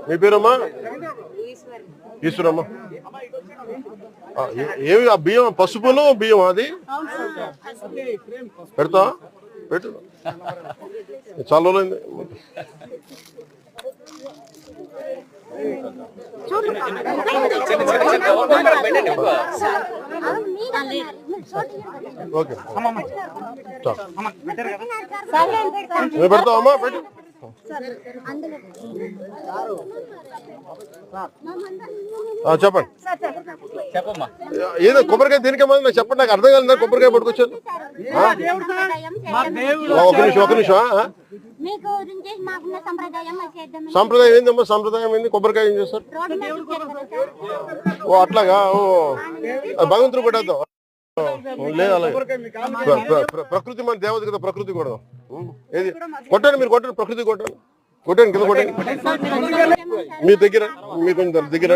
మీ పేరమ్మా? ఈశ్వరమ్మా. ఏమి ఆ బియ్యం పసుపులో బియ్యం అది పెడతా పెట్టు చాలా రోజులైంది. ఓకే పెడతావమ్మా పెట్టు. చెప్పండి ఏదో కొబ్బరికాయ దేనికేమో నాకు చెప్పండి, నాకు అర్థం కాలేదు. కొబ్బరికాయ పట్టుకొచ్చాను. ఒక నిమిషం సంప్రదాయం ఏందమ్మా? సంప్రదాయం ఏంది? కొబ్బరికాయ ఏం చేస్తారు? ఓ అట్లాగా. ఓ భగవంతుడు కొట్టేద్దాం. లేదు అలాగే ప్రకృతి మన దేవత కదా, ప్రకృతి కొడదాం. ఏది కొట్టండి, మీరు కొట్టండి, ప్రకృతి కొట్టండి, కొట్టండి కింద కొట్టండి. మీ దగ్గర మీ కొంచెం దగ్గర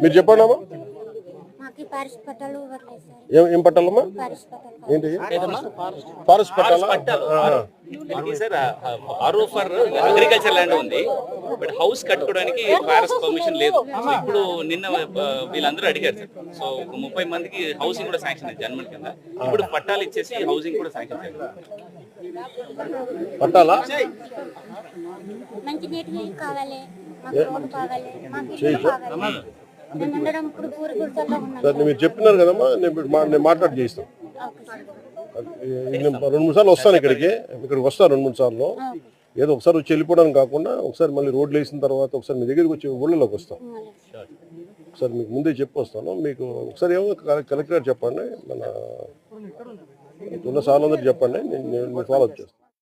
మీరు చెప్పండి అమ్మా. ఏం పట్టాలమ్మా? ఏంటి ఫారెస్ట్ పట్టాలా? సార్ అగ్రికల్చర్ ల్యాండ్ ఉంది, బట్ హౌస్ కట్టుకోవడానికి ఫారెస్ట్ పర్మిషన్ లేదు. సో ఇప్పుడు నిన్న వీళ్ళందరూ అడిగారు సార్. సో 30 మందికి హౌసింగ్ కూడా శాంక్షన్ అయింది జన్మల కింద. ఇప్పుడు పట్టాలు ఇచ్చేసి హౌసింగ్ కూడా శాంక్షన్ చేయాలి. పట్టాలా? సార్ మీరు చెప్పినారు కదమ్మా, నేను మాట్లాడి చేయిస్తాను. 2-3 సార్లు వస్తాను ఇక్కడికి వస్తాను 2-3 సార్లు. ఏదో ఒకసారి వచ్చి వెళ్ళిపోవడానికి కాకుండా ఒకసారి మళ్ళీ రోడ్లు వేసిన తర్వాత ఒకసారి మీ దగ్గరికి వచ్చి ఊళ్ళలోకి వస్తాను. ఒకసారి మీకు ముందే చెప్పి వస్తాను. మీకు ఒకసారి ఏమో కలెక్టర్ చెప్పండి, మన ఉన్న సార్లు అందరూ చెప్పండి, నేను ఫాలో అప్ చేస్తాను.